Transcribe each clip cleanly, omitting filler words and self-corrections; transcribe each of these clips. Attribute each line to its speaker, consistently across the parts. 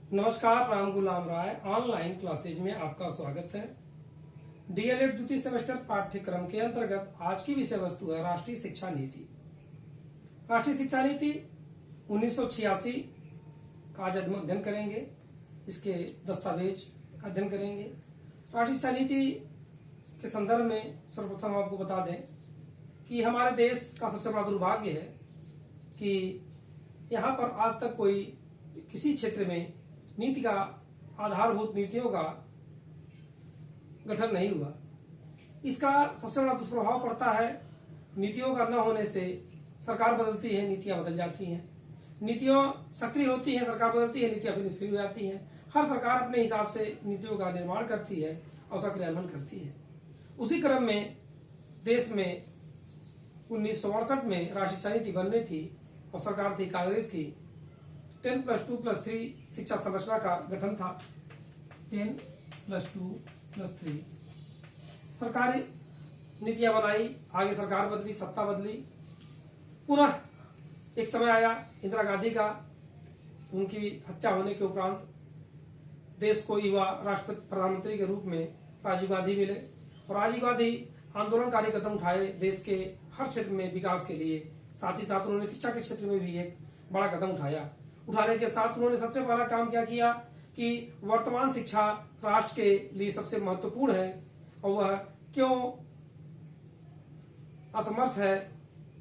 Speaker 1: नमस्कार, राम गुलाम राय online classes में आपका स्वागत है। डीएलएड द्वितीय सेमेस्टर पाठ्यक्रम के अंतर्गत आज की विषय वस्तु है राष्ट्रीय शिक्षा नीति। राष्ट्रीय शिक्षा नीति 1986 का आज अध्ययन करेंगे, इसके दस्तावेज का अध्ययन करेंगे। राष्ट्रीय शिक्षा नीति के संदर्भ में सर्वप्रथम आपको बता दें कि हमारे देश का सबसे बड़ा दुर्भाग्य है कि यहाँ पर आज तक कोई किसी क्षेत्र में नीति का आधारभूत नीतियों का गठन नहीं हुआ। इसका सबसे बड़ा दुष्प्रभाव पड़ता है नीतियों का न होने से। सरकार बदलती है, नीतियां बदल जाती हैं। नीतियों सक्रिय होती है, सरकार बदलती है, नीतियां फिर निष्क्रिय हो जाती हैं। हर सरकार अपने हिसाब से नीतियों का निर्माण करती है और उसका क्रियान्वयन करती है। उसी क्रम में देश में 1968 में राष्ट्रीय शिक्षा नीति बननी थी और सरकार थी कांग्रेस की। 10+2+3 शिक्षा संरचना का गठन था। 10+2+3 सरकारी नीतियां बनाई, आगे सरकार बदली, सत्ता बदली। पुनः एक समय आया इंदिरा गांधी का, उनकी हत्या होने के उपरांत देश को युवा राष्ट्रपति प्रधानमंत्री के रूप में राजीव गांधी मिले और राजीव गांधी आंदोलनकारी कदम उठाए देश के हर क्षेत्र में विकास के लिए। साथ ही साथ उन्होंने शिक्षा के क्षेत्र में भी एक बड़ा कदम उठाने के साथ उन्होंने सबसे पहला काम क्या किया कि वर्तमान शिक्षा राष्ट्र के लिए सबसे महत्वपूर्ण है और वह क्यों असमर्थ है,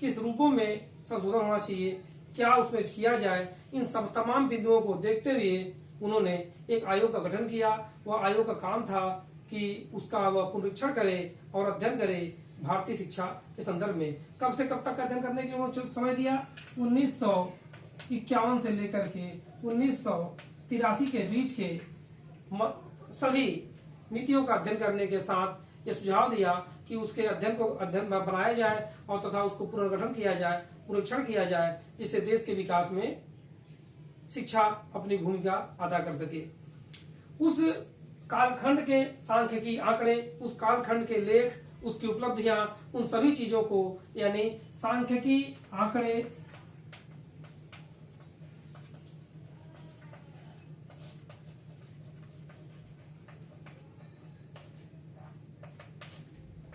Speaker 1: किस रूपों में संशोधन होना चाहिए, क्या उसमें किया जाए, इन सब तमाम बिंदुओं को देखते हुए उन्होंने एक आयोग का गठन किया। वह आयोग का काम था कि उसका वह पुनरीक्षण करे और अध्ययन करे भारतीय शिक्षा के संदर्भ में। कब से कब तक अध्ययन करने के लिए उन्होंने समय दिया? 1951 से लेकर के 1983 के बीच के सभी नीतियों का अध्ययन करने के साथ यह सुझाव दिया कि उसके अध्ययन बनाया जाए और तथा उसको पुनर्गठन किया जाए, पुनरीक्षण किया जाए, जिससे देश के विकास में शिक्षा अपनी भूमिका अदा कर सके। उस कालखंड के सांख्यिकी आंकड़े, उस कालखंड के लेख, उसकी उपलब्धियां, उन सभी चीजों को यानी सांख्यिकी आंकड़े,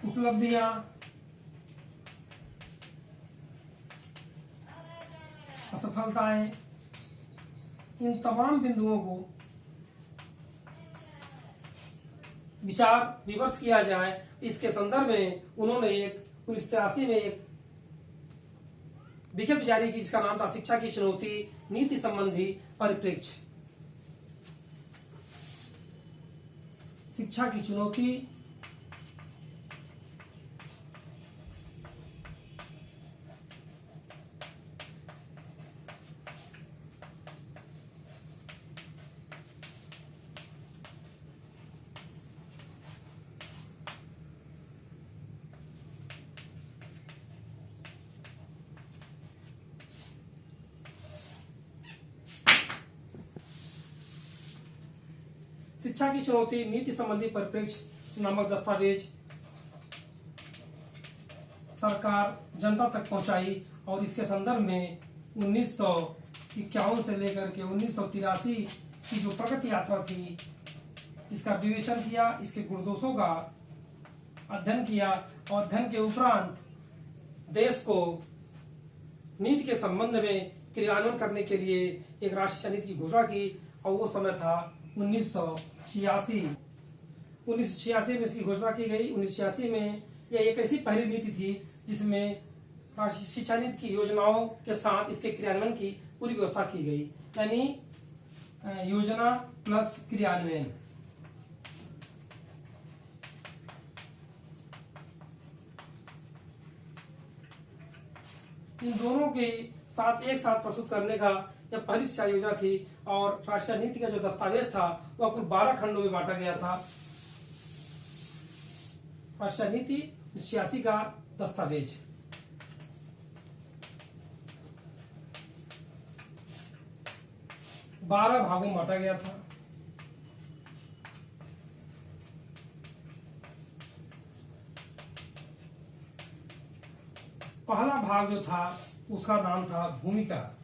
Speaker 1: उपलब्धियां, असफलताएं, इन तमाम बिंदुओं को विचार विमर्श किया जाए। इसके संदर्भ में उन्होंने 1983 में एक विज्ञप्ति जारी की जिसका नाम था शिक्षा की चुनौती, नीति संबंधी परिप्रेक्ष्य। शिक्षा की चुनौती, शिक्षा की चुनौती, नीति संबंधी परिप्रेक्ष्य नामक दस्तावेज सरकार जनता तक पहुंचाई और इसके संदर्भ में 1951 से लेकर के 1983 की जो प्रगति यात्रा थी, इसका विवेचन किया, इसके गुण दोषों का अध्ययन किया और अध्ययन के उपरांत देश को नीति के संबंध में क्रियान्वयन करने के लिए एक राष्ट्रीय नीति की घोषणा की और वो समय था 1986। 1986 में इसकी घोषणा की गई। 1986 में यह एक ऐसी पहली नीति थी जिसमें राष्ट्रीय शिक्षा नीति की योजनाओं के साथ इसके क्रियान्वयन की पूरी व्यवस्था की गई, यानी योजना प्लस क्रियान्वयन। इन दोनों के साथ एक साथ प्रस्तुत करने का यह पहली शिक्षा योजना थी और राष्ट्रीय नीति का जो दस्तावेज था वह कुल 12 खंडों में बांटा गया था। राष्ट्रीय नीति 86 का दस्तावेज 12 भागों में बांटा गया था। पहला भाग जो था उसका नाम था भूमिका।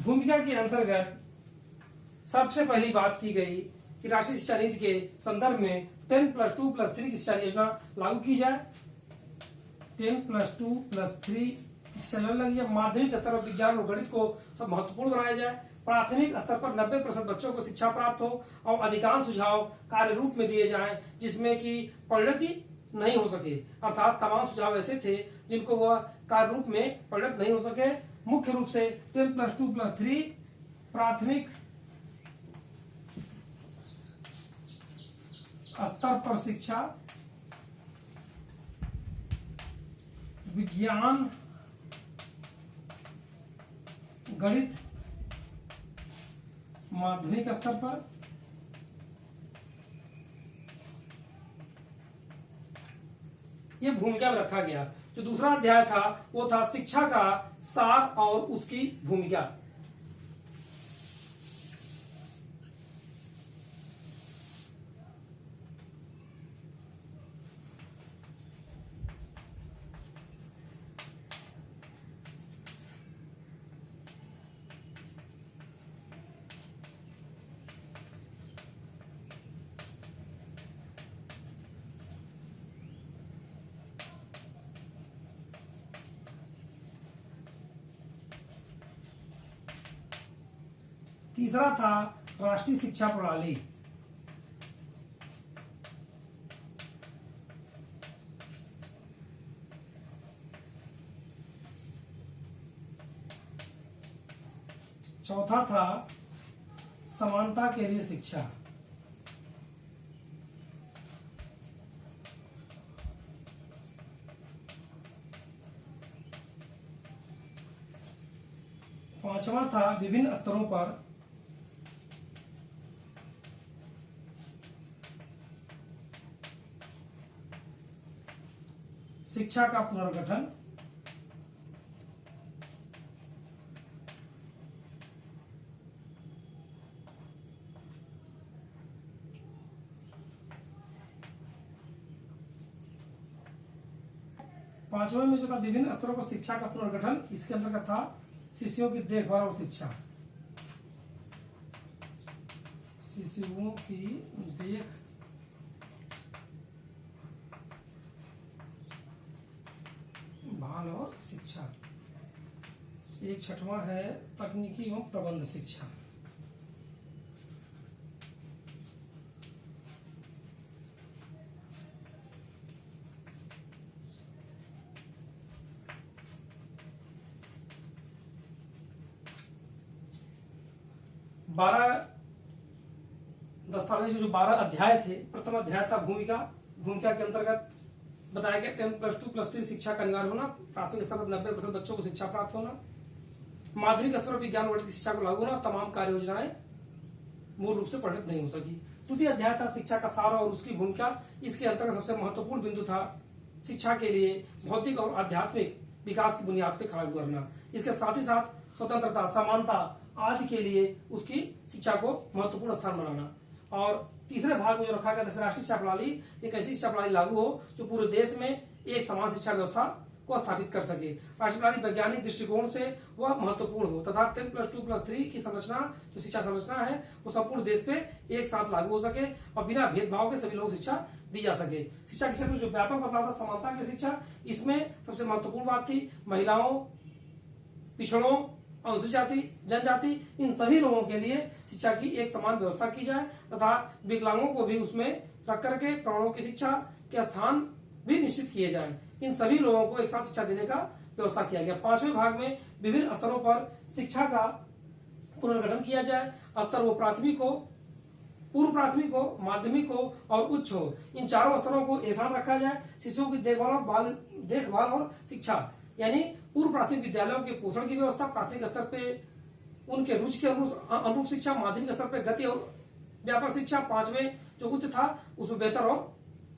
Speaker 1: भूमिका के अंतर्गत सबसे पहली बात की गई कि राष्ट्रीय शिक्षा नीति के संदर्भ में 10+2+3 की शिक्षा योजना लागू की जाए। 10+2+3 की शिक्षा योजना लगी जाए। माध्यमिक स्तर पर विज्ञान और गणित को सब महत्वपूर्ण बनाया जाए। प्राथमिक स्तर पर 90% बच्चों को शिक्षा प्राप्त हो और अधिकांश सुझाव कार्य रूप में दिए जाएं, जिसमें कि परिणति नहीं हो सके, अर्थात तमाम सुझाव ऐसे थे जिनको वह कार्य रूप में परिणत नहीं हो सके। मुख्य रूप से 10+2+3 प्राथमिक स्तर पर शिक्षा, विज्ञान, गणित माध्यमिक स्तर पर, यह भूमिका में रखा गया। जो दूसरा अध्याय था वो था शिक्षा का सार और उसकी भूमिका। तीसरा था राष्ट्रीय शिक्षा प्रणाली। चौथा था समानता के लिए शिक्षा। पांचवा था विभिन्न स्तरों पर शिक्षा का पुनर्गठन। पांचवें में जो था विभिन्न स्तरों पर शिक्षा का पुनर्गठन, इसके अंतर्गत था शिशुओं की देखभाल और शिक्षा। शिशुओं की देखभाल और शिक्षा। एक छठवां है तकनीकी एवं प्रबंध शिक्षा। बारह दस्तावेज जो 12 अध्याय थे। प्रथम अध्याय था भूमिका। भूमिका के अंतर्गत बताया गया 10+2+3 शिक्षा का अनिवार्य होना, प्राथमिक स्तर पर 90% बच्चों को शिक्षा प्राप्त होना, माध्यमिक स्तर पर विज्ञान गणित की शिक्षा को लागू होना, तमाम कार्य योजनाएं मूल रूप से परिणत नहीं हो सकी। द्वितीय अध्याय था शिक्षा का सार और उसकी भूमिका। इसके अंतर्गत सबसे महत्वपूर्ण बिंदु था शिक्षा के लिए भौतिक और आध्यात्मिक विकास की बुनियाद पर खड़ा करना। इसके साथ ही साथ स्वतंत्रता, समानता आदि के लिए उसकी शिक्षा को महत्वपूर्ण स्थान बनाना। और तीसरे भाग में जो रखा गया राष्ट्रीय शिक्षा प्रणाली, एक ऐसी शिक्षा प्रणाली लागू हो जो पूरे देश में एक समान शिक्षा व्यवस्था को स्थापित कर सके। राष्ट्रीय प्रणाली वैज्ञानिक दृष्टिकोण से वह महत्वपूर्ण हो तथा 10+2+3 की संरचना, जो शिक्षा संरचना है, वो संपूर्ण देश पे एक साथ लागू हो सके और बिना भेदभाव के सभी लोगों को शिक्षा दी जा सके। शिक्षा के क्षेत्र में जो व्यापक बदलाव था समानता की शिक्षा, इसमें सबसे महत्वपूर्ण बात थी महिलाओं, पिछड़ों, अनुसूचित जाति, जनजाति, इन सभी लोगों के लिए शिक्षा की एक समान व्यवस्था की जाए तथा विकलांगों को भी उसमें रख करके प्रौढ़ों की शिक्षा के स्थान भी निश्चित किए जाए। इन सभी लोगों को एक साथ शिक्षा देने का व्यवस्था किया गया। पांचवें भाग में विभिन्न स्तरों पर शिक्षा का पुनर्गठन किया जाए। स्तर वो प्राथमिक हो, पूर्व प्राथमिक हो, माध्यमिक हो और उच्च हो, इन चारों स्तरों को एक साथ रखा जाए। शिशुओं की देखभाल और शिक्षा, यानी पूर्व प्राथमिक विद्यालयों के पोषण की व्यवस्था, प्राथमिक स्तर पे उनके रुचि के अनुरूप शिक्षा, माध्यमिक स्तर पे गति और व्यापक शिक्षा, पांचवें जो उच्च था उसमें बेहतर और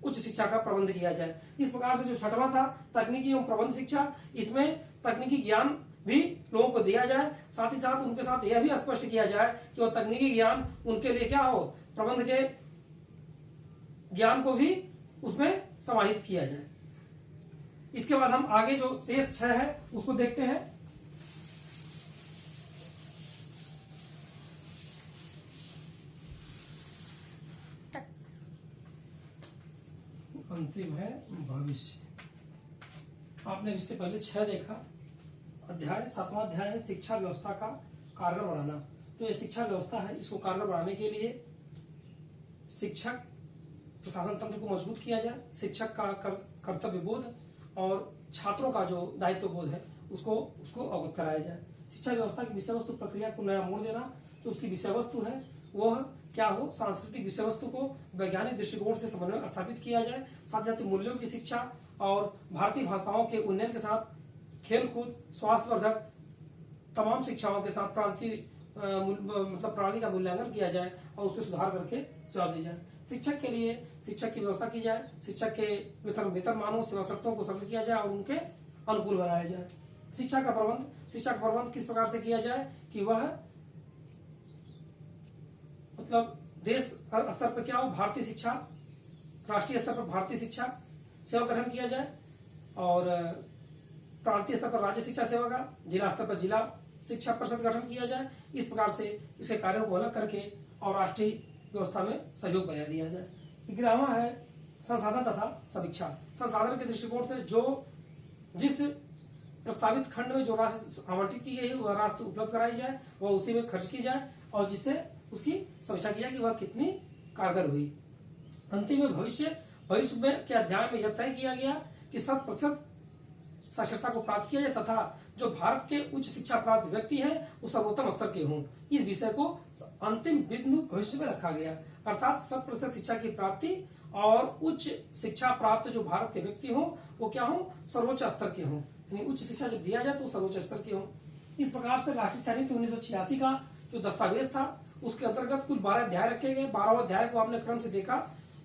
Speaker 1: उच्च शिक्षा का प्रबंध किया जाए। इस प्रकार से जो छठवां था तकनीकी एवं प्रबंध शिक्षा, इसमें तकनीकी ज्ञान भी लोगों को दिया जाए। साथ ही साथ उनके साथ यह भी स्पष्ट किया जाए कि वह तकनीकी ज्ञान उनके लिए क्या हो, प्रबंध के ज्ञान को भी उसमें समाहित किया जाए। इसके बाद हम आगे जो शेष 6 है उसको देखते हैं। अंतिम है भविष्य। आपने इसके पहले 6 देखा। अध्याय 7वां अध्याय है शिक्षा व्यवस्था का कारगर बनाना। तो ये शिक्षा व्यवस्था है, इसको कारगर बनाने के लिए शिक्षक प्रशासन तंत्र को मजबूत किया जाए, शिक्षक का कर्तव्य बोध और छात्रों का जो दायित्व बोध है उसको अवगत कराया जाए। शिक्षा व्यवस्था की विषय वस्तु प्रक्रिया को नया मोड़ देना। तो उसकी विषय वस्तु है वह क्या हो, सांस्कृतिक विषय वस्तु को वैज्ञानिक दृष्टिकोण से समन्वय स्थापित किया जाए। साथ ही मूल्यों की शिक्षा और भारतीय भाषाओं के उन्नयन के साथ खेलकूद, स्वास्थ्यवर्धक तमाम शिक्षाओं के साथ प्रांतीय मतलब प्रणाली का मूल्यांकन किया जाए और उसमें सुधार करके सुझाव दी जाए। शिक्षक के लिए शिक्षक की व्यवस्था की जाए, शिक्षक के वेतन मानों सेवा शर्तों को सरल किया जाए और उनके अनुकूल बनाया जाए। शिक्षा का प्रबंध किस प्रकार से किया जाए कि वह मतलब देश स्तर पर क्या हो, भारतीय शिक्षा, राष्ट्रीय स्तर पर भारतीय शिक्षा सेवा गठन किया जाए और प्रांतीय स्तर पर राज्य शिक्षा सेवा का, जिला स्तर पर जिला शिक्षा परिषद गठन किया जाए। इस प्रकार से इसके कार्यों को अलग करके और राष्ट्रीय व्यवस्था में सहयोग बना दिया जाए। 11वां है संसाधन तथा समीक्षा। संसाधन के दृष्टिकोण से जो जिस प्रस्तावित खंड में जो राशि आवंटित की गई है वह राशि उपलब्ध कराई जाए, वह उसी में खर्च की जाए और जिससे उसकी समीक्षा किया कि वह कितनी कारगर हुई। अंतिम में भविष्य में के अध्याय में यह तय किया गया कि 100% साक्षरता को प्राप्त किया जाए तथा जो भारत के उच्च शिक्षा प्राप्त व्यक्ति हैं वो सर्वोत्तम स्तर के हों। इस विषय को अंतिम बिंदु भविष्य में रखा गया, अर्थात 100% शिक्षा की प्राप्ति और उच्च शिक्षा प्राप्त जो भारत के व्यक्ति हों वो क्या हों, सर्वोच्च स्तर के हों। उच्च शिक्षा जब दिया जाए तो सर्वोच्च स्तर के हों। इस प्रकार से राष्ट्रीय शिक्षा नीति 1986 का जो दस्तावेज था उसके अंतर्गत कुल 12 अध्याय रखे गए। 12वां अध्याय को आपने क्रम से देखा।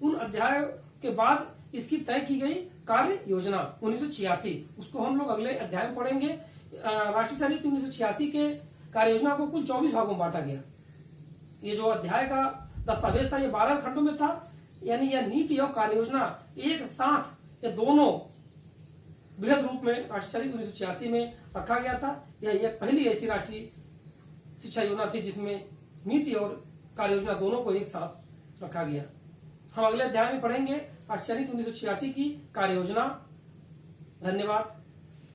Speaker 1: उन अध्याय के बाद इसकी तय की गई कार्य योजना 1986, उसको हम लोग अगले अध्याय में पढ़ेंगे। राष्ट्रीय शिक्षा नीति 1986 के कार्य योजना को कुल 24 भागों में बांटा गया। ये जो अध्याय का दस्तावेज था ये 12 खंडों में था, यानी यह नीति और कार्य योजना एक साथ ये दोनों बृहद रूप में राष्ट्रीय शिक्षा नीति 1986 में रखा गया था। यह पहली ऐसी राष्ट्रीय शिक्षा योजना थी जिसमें नीति और कार्य योजना दोनों को एक साथ रखा गया। हम अगले अध्याय में पढ़ेंगे राष्ट्रीय शिक्षा नीति 1986 की कार्य योजना। धन्यवाद।